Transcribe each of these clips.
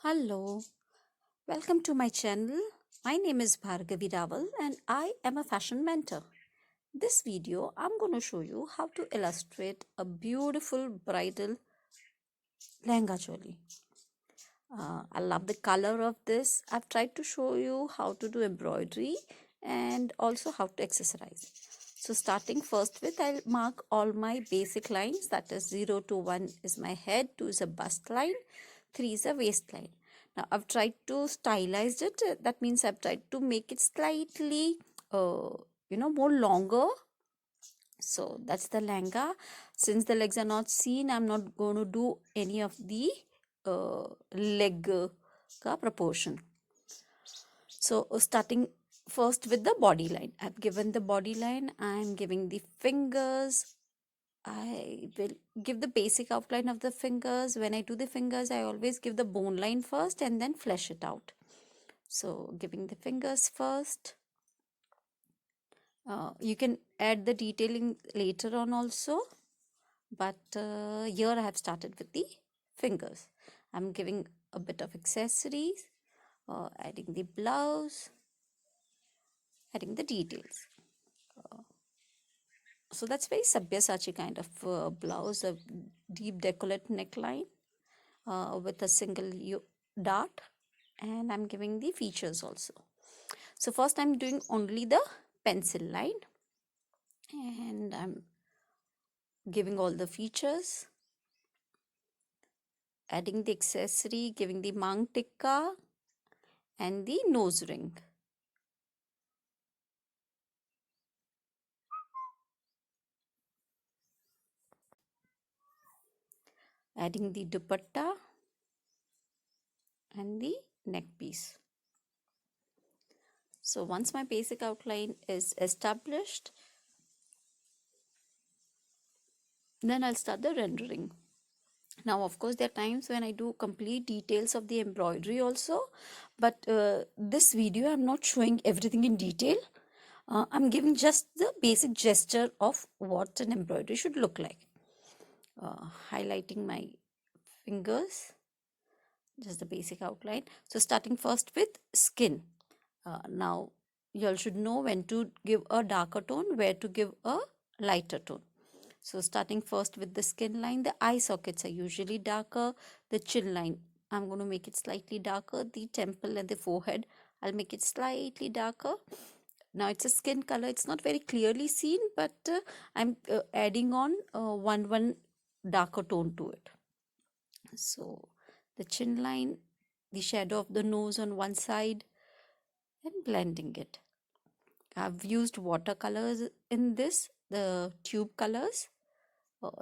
Hello, welcome to my channel. My name is Bhargavi Raval and I am a fashion mentor. This video I'm going to show you how to illustrate a beautiful bridal lehenga choli. I love the color of this. I've tried to show you how to do embroidery and also how to accessorize. So starting first with, I'll mark all my basic lines, that is 0 to 1 is my head, 2 is a bust line, 3 is a waistline. Now I've tried to stylize it. That means I've tried to make it slightly more longer. So that's the lehenga. Since the legs are not seen, I'm not going to do any of the leg proportion. So starting first with the body line, I've given the body line. I'm giving the fingers. I will give the basic outline of the fingers. When I do the fingers, I always give the bone line first and then flesh it out. So giving the fingers first. You can add the detailing later on also, but here I have started with the fingers. I'm giving a bit of accessories, adding the blouse, adding the details. So that's very sabyasachi kind of blouse, a deep decollete neckline with a single dart, and I'm giving the features also. So first I'm doing only the pencil line and I'm giving all the features, adding the accessory, giving the mang tikka and the nose ring. Adding the dupatta and the neck piece. So once my basic outline is established, then I'll start the rendering. Now, of course, there are times when I do complete details of the embroidery also, but this video I'm not showing everything in detail. I'm giving just the basic gesture of what an embroidery should look like. Highlighting my fingers, just the basic outline. So starting first with skin. Now you all should know when to give a darker tone, where to give a lighter tone. So starting first with the skin line, the eye sockets are usually darker. The chin line, I'm going to make it slightly darker. The temple and the forehead, I'll make it slightly darker. Now it's a skin color. It's not very clearly seen, but I'm adding on one darker tone to it. So the chin line, the shadow of the nose on one side, and blending it. I've used watercolors in this, the tube colors.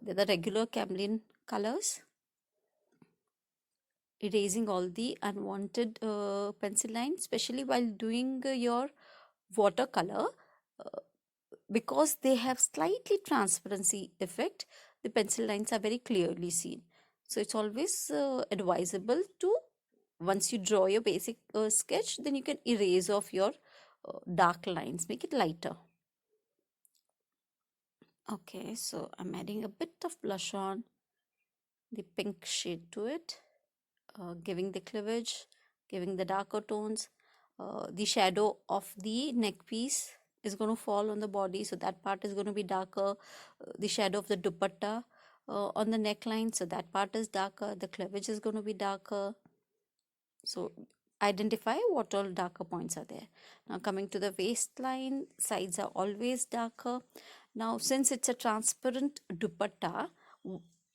They're the regular camlin colors. Erasing all the unwanted pencil lines, especially while doing your watercolor, uh, because they have slightly transparency effect, the pencil lines are very clearly seen. So it's always advisable to, once you draw your basic sketch, then you can erase off your dark lines, make it lighter. Okay, so I'm adding a bit of blush on, the pink shade to it, giving the cleavage, giving the darker tones. The shadow of the neck piece is going to fall on the body, so that part is going to be darker. The shadow of the dupatta on the neckline, so that part is darker. The cleavage is going to be darker. So identify what all darker points are there. Now coming to the waistline, sides are always darker. Now since it's a transparent dupatta,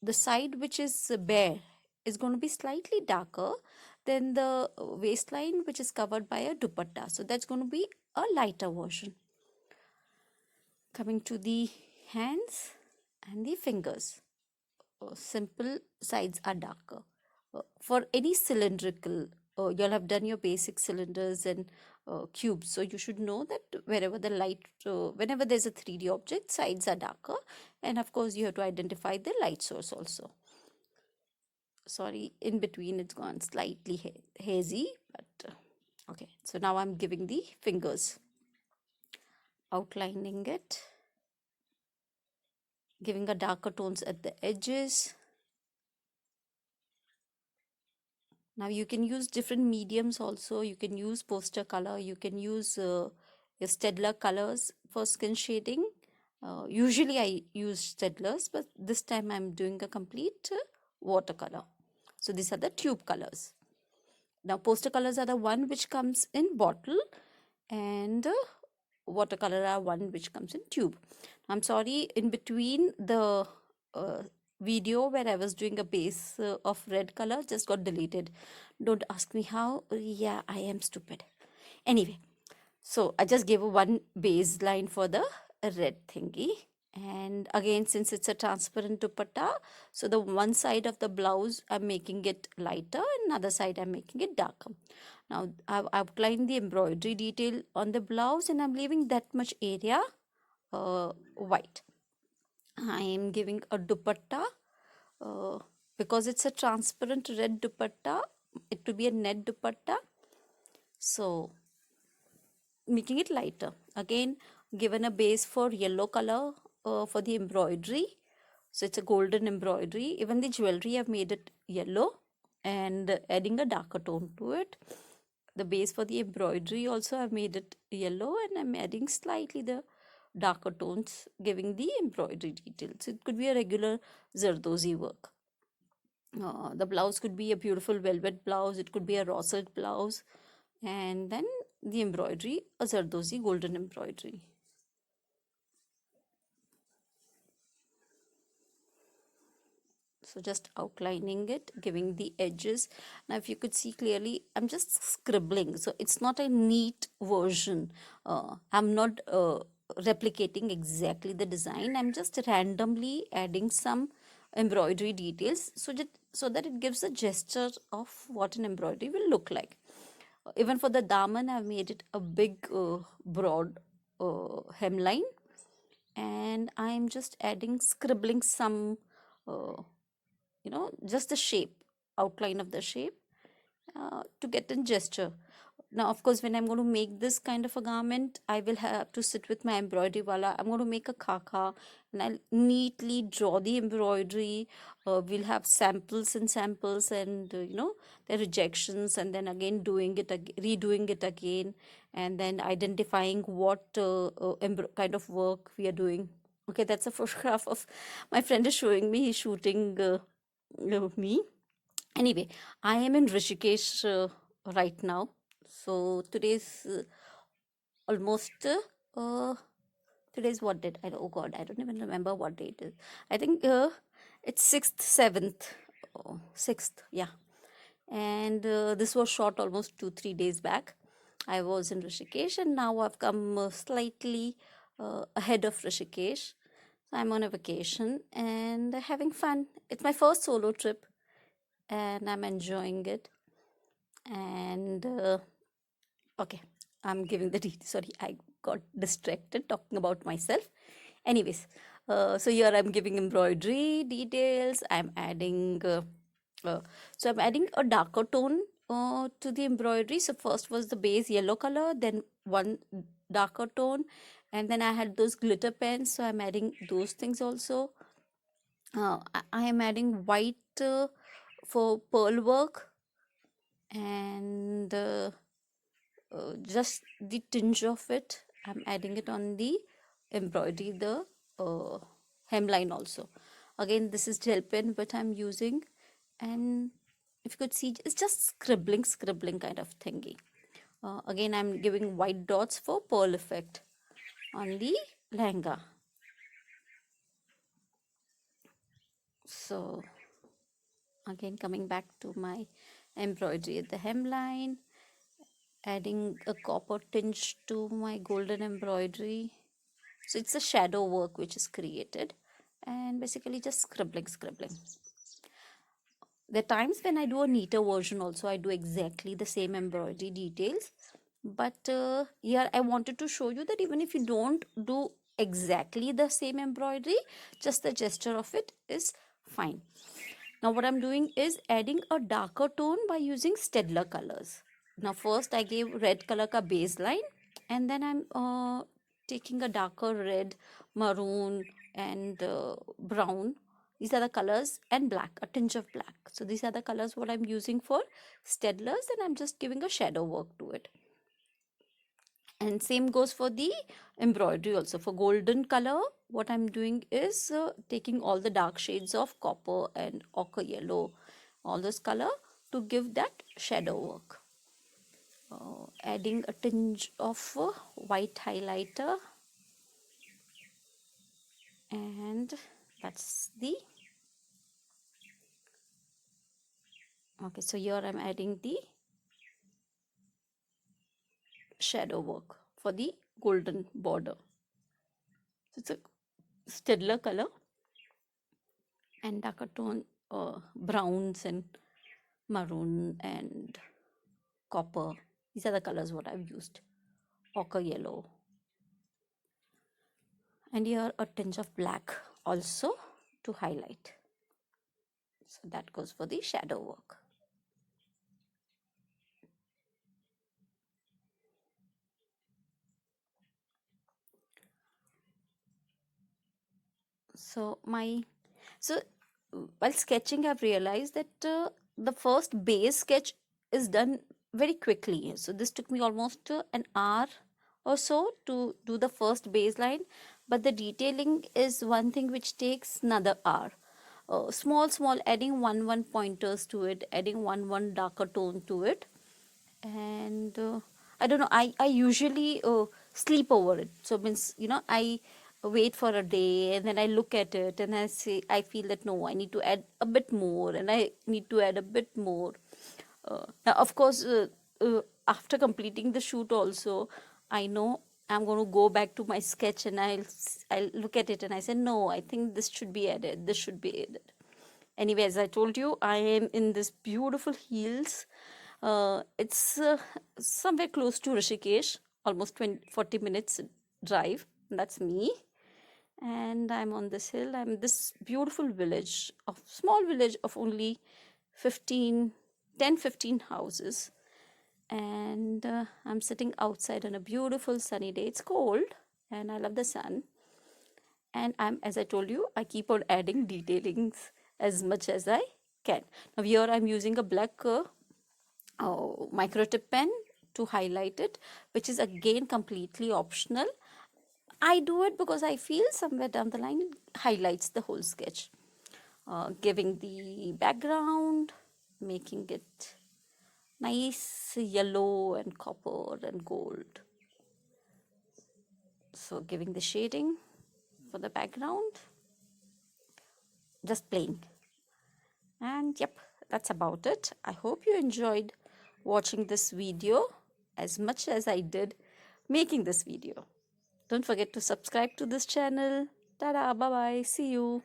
the side which is bare is going to be slightly darker than the waistline which is covered by a dupatta. So that's going to be a lighter version. Coming to the hands and the fingers, simple sides are darker. For any cylindrical, you'll have done your basic cylinders and cubes, so you should know that wherever the light, whenever there's a 3D object, sides are darker, and of course you have to identify the light source also. Sorry, in between it's gone slightly hazy, but okay. So now I'm giving the fingers, outlining it, giving a darker tones at the edges. Now you can use different mediums also. You can use poster color, you can use your staedtler colors for skin shading. Usually I use staedtlers, but this time I'm doing a complete watercolor. So these are the tube colors. Now poster colors are the one which comes in bottle, and watercolor are one which comes in tube. I'm sorry, in between the uh, video where I was doing a base of red color just got deleted. Don't ask me how. Yeah, I am stupid. Anyway, so I just gave a one baseline for the red thingy. And again, since it's a transparent dupatta, so the one side of the blouse I'm making it lighter and other side I'm making it darker. Now I've outlined the embroidery detail on the blouse and I'm leaving that much area white. I am giving a dupatta uh, because it's a transparent red dupatta. It will be a net dupatta, so making it lighter. Again, given a base for yellow color for the embroidery, so it's a golden embroidery. Even the jewelry I've made it yellow and adding a darker tone to it. The base for the embroidery also I've made it yellow and I'm adding slightly the darker tones, giving the embroidery details. It could be a regular Zardozi work. The blouse could be a beautiful velvet blouse, it could be a raw silk blouse, and then the embroidery, a Zardozi golden embroidery. So just outlining it, giving the edges. Now if you could see clearly, I'm just scribbling, so it's not a neat version. I'm not replicating exactly the design. I'm just randomly adding some embroidery details so that it gives a gesture of what an embroidery will look like. Even for the daman, I've made it a big broad hemline, and I'm just adding, scribbling some just the shape, outline of the shape, to get in gesture. Now of course, when I'm going to make this kind of a garment, I will have to sit with my embroidery wala. I'm going to make a khaka and I'll neatly draw the embroidery. We'll have samples and samples, and the rejections, and then again doing it, redoing it again, and then identifying what kind of work we are doing. Okay, that's a photograph of my friend is showing me. He's shooting me. Anyway, I am in Rishikesh right now. So today's almost today's what date? Oh God, I don't even remember what date it is. I think it's 6th, 7th, 6th, yeah. And this was shot almost 2-3 days back. I was in Rishikesh, and now I've come slightly ahead of Rishikesh. So I'm on a vacation and having fun. It's my first solo trip and I'm enjoying it. And okay, I'm giving the details. Sorry, I got distracted talking about myself. Anyways, so here I'm giving embroidery details. I'm adding so I'm adding a darker tone to the embroidery. So first was the base yellow color, then one darker tone, and then I had those glitter pens, so I'm adding those things also. I am adding white for pearl work, and just the tinge of it I'm adding it on the embroidery, the hemline also. Again, this is gel pen but I'm using, and if you could see, it's just scribbling kind of thingy. Again, I'm giving white dots for pearl effect on the lehenga. So again, coming back to my embroidery at the hemline, adding a copper tinge to my golden embroidery. So it's a shadow work which is created, and basically just scribbling. There are times when I do a neater version also. I do exactly the same embroidery details. But here I wanted to show you that even if you don't do exactly the same embroidery, just the gesture of it is fine. Now what I'm doing is adding a darker tone by using staedtler colors. Now first I gave red color ka baseline, and then I'm taking a darker red, maroon and brown These are the colors, and black, a tinge of black. So these are the colors what I'm using for staedlers, and I'm just giving a shadow work to it. And same goes for the embroidery also. For golden color, what I'm doing is taking all the dark shades of copper and ochre yellow, all this color, to give that shadow work. Adding a tinge of white highlighter, and that's the okay. So here I'm adding the shadow work for the golden border. So it's a staedler color and darker tone browns and maroon and copper. These are the colors what I've used. Ochre yellow, and here a tinge of black also to highlight. So that goes for the shadow work. So while sketching, I've realized that the first base sketch is done very quickly. So this took me almost an hour or so to do the first baseline, but the detailing is one thing which takes another hour. Small, adding one pointers to it, adding one darker tone to it, and I don't know, I usually sleep over it. So means, I wait for a day and then I look at it and I feel that no, I need to add a bit more and I need to add a bit more. Now of course, after completing the shoot also, I know I'm going to go back to my sketch and I'll look at it and I say no, I think this should be added, this should be added. Anyway, as I told you, I am in this beautiful heels. It's somewhere close to Rishikesh, almost 40 minutes drive. That's me. And I'm on this hill. I'm this beautiful village, a small village of only 10-15 houses. And I'm sitting outside on a beautiful sunny day. It's cold and I love the sun. And as I told you, I keep on adding detailings as much as I can. Now here I'm using a black micro tip pen to highlight it, which is again completely optional. I do it because I feel somewhere down the line it highlights the whole sketch. Giving the background, making it nice yellow and copper and gold. So giving the shading for the background, just plain. And yep, that's about it. I hope you enjoyed watching this video as much as I did making this video. Don't forget to subscribe to this channel. Ta-da, bye-bye, see you.